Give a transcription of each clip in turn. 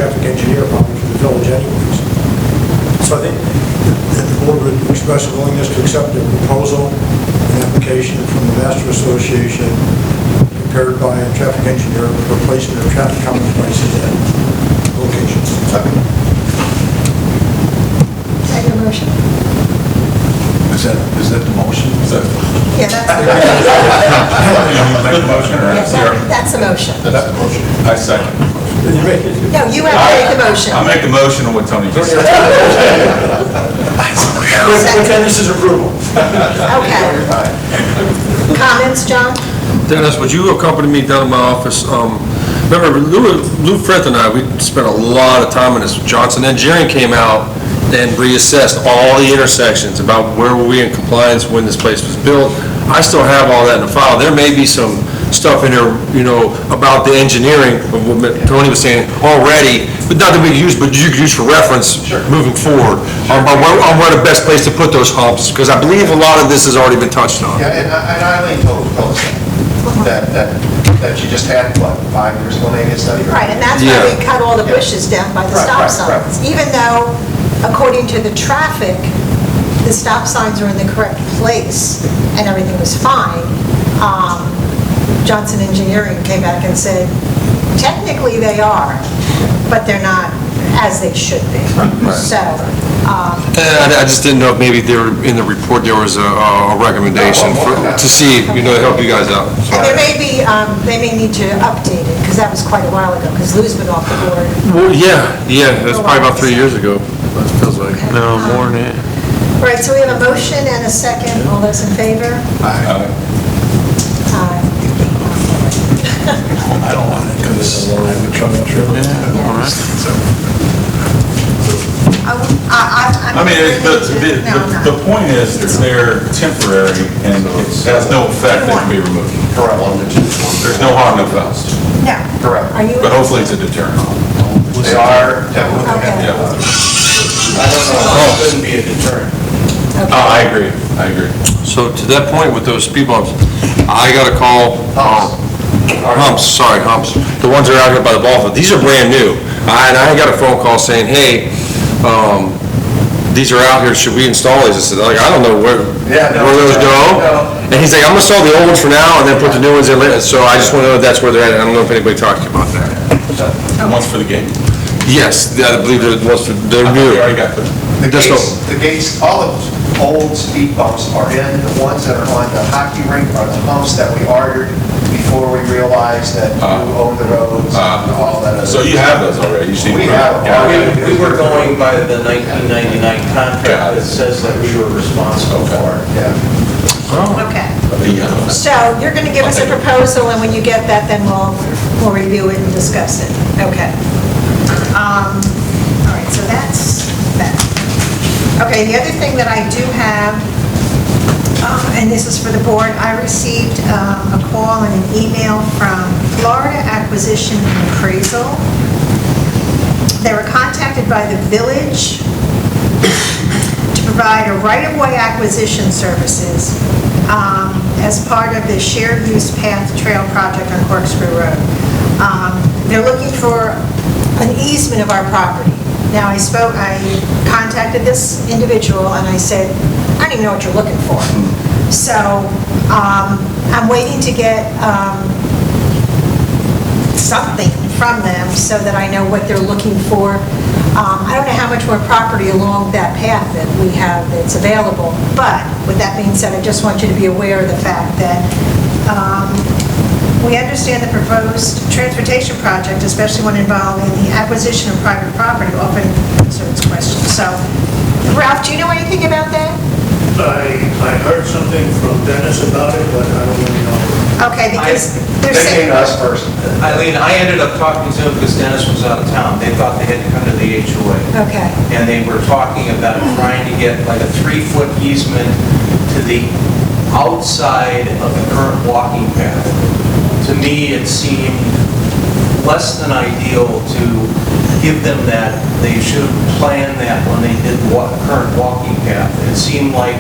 traffic engineer probably for the village anyways. So I think that the board would express a willingness to accept a proposal, an application from the Master Association prepared by a traffic engineer for replacement of traffic calming devices at locations. Second. Second motion. Is that the motion? Yeah, that's the You make the motion or motion. That's the motion. That's the motion. I second. No, you have to make the motion. I'll make the motion on what Tony just said. This is approval. Okay. Comments, John? Dennis, would you accompany me down to my office? Remember, Lou Frith and I, we spent a lot of time on this. Johnson Engineering came out and reassessed all the intersections about where were we in compliance when this place was built. I still have all that in the file. There may be some stuff in there, you know, about the engineering of what Tony was saying already, but not that we use, but you could use for reference moving forward on where the best place to put those humps, because I believe a lot of this has already been touched on. Yeah, and Eileen told us that you just had, what, 5 years ago maybe a study? Right, and that's why we cut all the bushes down by the stop signs. Even though, according to the traffic, the stop signs are in the correct place and everything was fine, Johnson Engineering came back and said, technically they are, but they're not as they should be. So, I just didn't know if maybe there in the report there was a recommendation to see, you know, to help you guys out. and there may be, they may need to update it, because that was quite a while ago, because Lou's been off the board. Well, yeah, that's probably about 3 years ago. It feels like. No, more than that. All right, so we have a motion and a second. All those in favor? Aye. I don't want it because I would try to trip. I mean, the point is, they're temporary and it has no effect that can be removed. Correct. There's no harm, no foul. No. Correct. Are you? But hopefully it's a deterrent. They are definitely. Okay. Yeah. I don't know, it couldn't be a deterrent. Okay. I agree. So to that point with those speed bumps, I got a call. Humps, the ones that are out here by the ball field, these are brand new. And I got a phone call saying, hey, these are out here, should we install these? I said, like, I don't know where those go. And he's like, I'm gonna install the old ones for now and then put the new ones in later. So I just want to know if that's where they're at. I don't know if anybody talked to you about that. One's for the game. Yes, I believe they're new. I already got them. The gates, all the old speed bumps are in. The ones that are on the hockey rink are the humps that we ordered before we realized that you own the roads and all that. So you have those already? We have. We were going by the 1999 contract that says that we were responsible for it. Yeah. Okay. So you're going to give us a proposal, and when you get that, then we'll review it and discuss it. Okay. All right, so that's that. Okay, the other thing that I do have, and this is for the board, I received a call and an email from Florida Acquisition and Appraisal. They were contacted by the village to provide a right-of-way acquisition services as part of the shared use path trail project on Corkscrew Road. They're looking for an easement of our property. Now, I contacted this individual and I said, I don't even know what you're looking for. So I'm waiting to get something from them so that I know what they're looking for. I don't know how much more property along that path that we have that's available, but with that being said, I just want you to be aware of the fact that we understand the proposed transportation project, especially when involving the acquisition of private property, often concerns questions. So, Ralph, do you know anything about that? I heard something from Dennis about it, but I don't really know. Okay, because they're They saying... came to us first. Eileen, I ended up talking to them because Dennis was out of town. They thought they had to come to the HOA. Okay. And they were talking about trying to get like a 3-foot easement to the outside of the current walking path. To me, it seemed less than ideal to give them that. They should have planned that when they did the current walking path. It seemed like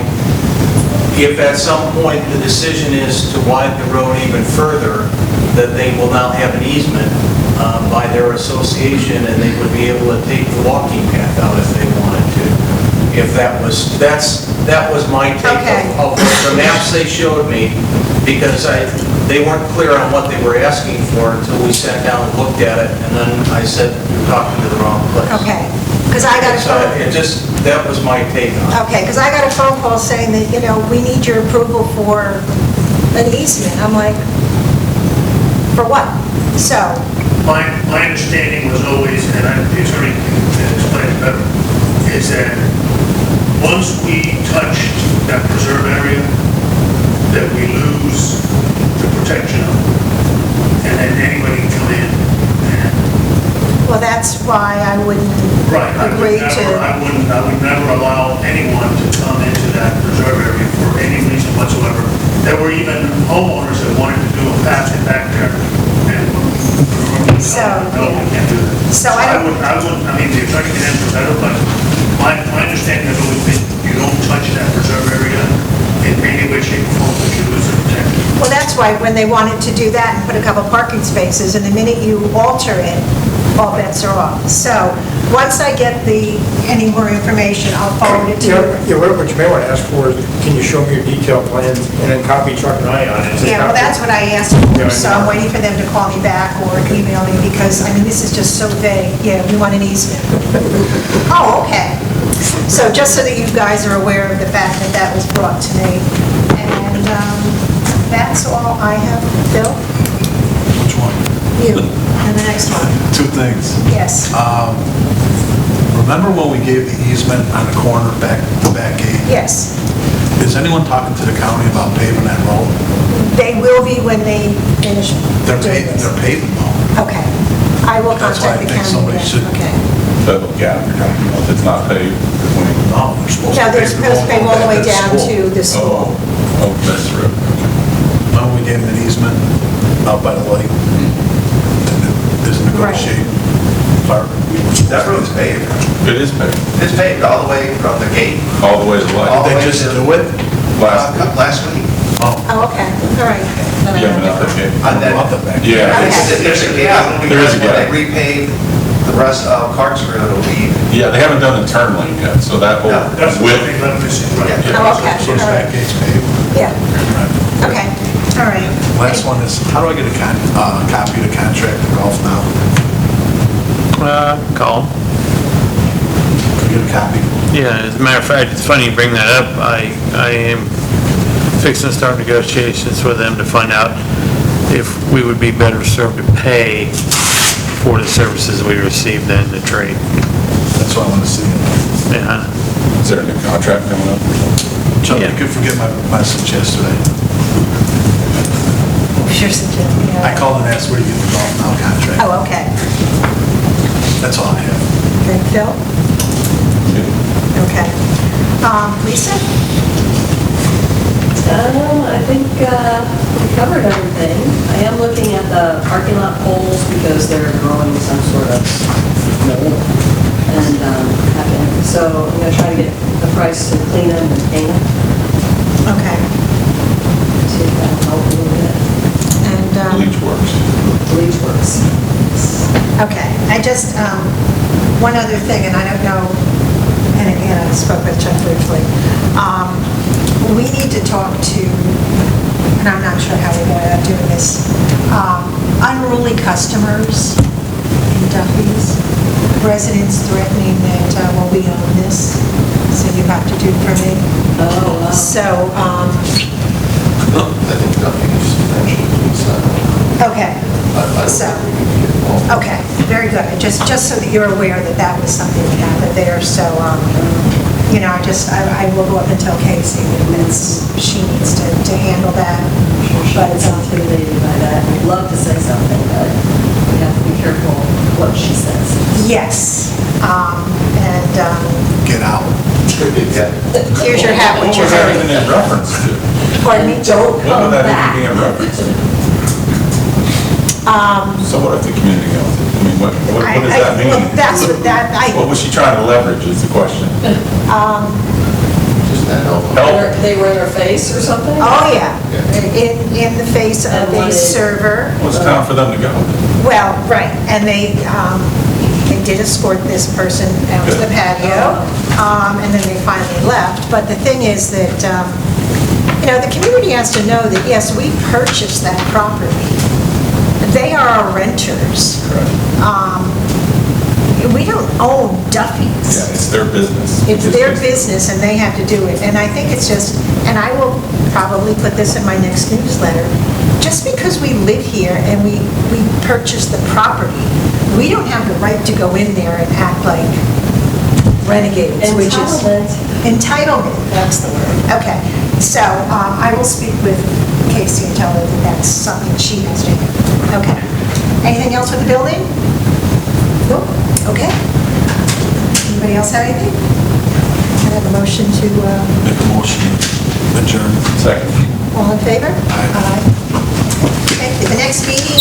if at some point the decision is to widen the road even further, that they will now have an easement, by their association, and they would be able to take the walking path out if they wanted to. If that was, that was my take Okay. of the maps they showed me, because they weren't clear on what they were asking for until we sat down and looked at it, and then I said, you're talking to the wrong place. Okay, because I got a So phone, it just, that was my take on it. okay, because I got a phone call saying that, we need your approval for an easement. I'm like, for what? So, My understanding was always, and the attorney can explain it better, is that once we touch that preserve area, that we lose the protection of it. And then anybody can come in and... well, that's why I wouldn't Right, agree to... I would never allow anyone to come into that preserve area for any reason whatsoever. There were even homeowners that wanted to do a path in back there. And So, no, we can't do that. So I don't- I mean, the attorney can answer better, but my understanding has always been, you don't touch that preserve area in any way, shape, or form, because you lose the protection. Well, that's why when they wanted to do that and put a couple parking spaces, and the minute you alter it, all bets are off. So, once I get any more information, I'll forward it to you. Yeah, what you may want to ask for is, can you show me your detailed plans and then copy Chuck and I on it? Yeah, well, that's what I asked Yeah, I for, so I'm know. waiting for them to call me back or email me, because, this is just so vague. Yeah, we want an easement. Oh, okay. So just so that you guys are aware of the fact that that was brought to me. And that's all I have. Bill? Which one? You, and the next one. Two things. Yes, Remember when we gave the easement on the corner the back gate? yes. Is anyone talking to the county about paving that road? They will be when they finish They're doing this. paving though. Okay. I will That's why I contact the think county somebody then. should- Okay. That little gap you're talking about, it's not paved between. No, they're supposed to No, pave they're the supposed to pay all the way back to down school. to the school. Oh, that's the road. Remember we gave them an easement out by the lake? There's a negotiate. That road's paved. It is paved, It's paved all the way from the gate. all the way to the All light. the They way just to- do it? Last week. Oh, okay, all right. Then I Yeah, don't but not know. that gate. And then- Up the back. Yeah. Okay. There's a gap. There is a When gap. they repave the rest of Clark's Road, it'll be, Yeah, they haven't done the turn lane yet, so that whole No, That's what width. they left us, right? Yeah. Oh, okay, So all the right. back gate's paved. Yeah, okay, all right. Last one is, how do I get a copy of the contract to Golf Now? Call. Can I get a copy? Yeah, as a matter of fact, it's funny you bring that up. I am fixing to start negotiations with them to find out if we would be better served to pay for the services we receive than the trade. That's what I want to see. Yeah, Is there a new contract coming up? Chuck, you Yeah. could forget my message yesterday. Sure, yeah. I called and asked where to get the Golf Now contract. Oh, okay. That's all I have. Okay, Phil? Okay. Lisa? I think we covered everything. I am looking at the parking lot poles because they're growing some sort of mold. And so I'm going to try to get the price to clean them and paint them, Okay. see if that'll help a little bit. And, Bleach works. Bleach works. okay, I just, one other thing, and I don't know, and again, I spoke with Chuck briefly. We need to talk to, and I'm not sure how we're going about doing this, unruly customers in Duffy's, residents threatening that, well, we own this, so you have to do for me. Oh, wow. So, I think nothing's mentioned. okay, so, okay, very good. Just so that you're aware that that was something that happened there, so, I will go up and tell Casey that she needs to handle that. But it's intimidated by that. I'd love to say something, but we have to be careful what she says. Yes, Get out. here's your hat, What what was you're that wearing. even in reference to? Pardon me? Don't What come would that back. even be in reference to? So what if the community owns it? I mean, what does that mean? Well, that's what that, What was she trying to leverage is the question. Help. They were in their face or something? Oh, yeah, in the face of And a what server. Well, it's time for them to go. Well, right, and they did escort this person out to the patio, and then they finally left. But the thing is that, the community has to know that, yes, we purchased that property. They are our renters. We don't own Duffy's. Yeah, it's their business. It's their business, and they have to do it. And I think it's just, and I will probably put this in my next newsletter, just because we live here and we purchased the property, we don't have the right to go in there and act like renegades, which is... Entitlement, that's the word. Okay, so I will speak with Casey and tell her that that's something she has to do. Okay. Anything else with the building? Nope. Okay. Anybody else have anything? Can I have a motion to... Make a motion, adjourn. Second. All in favor? Aye. Okay, the next meeting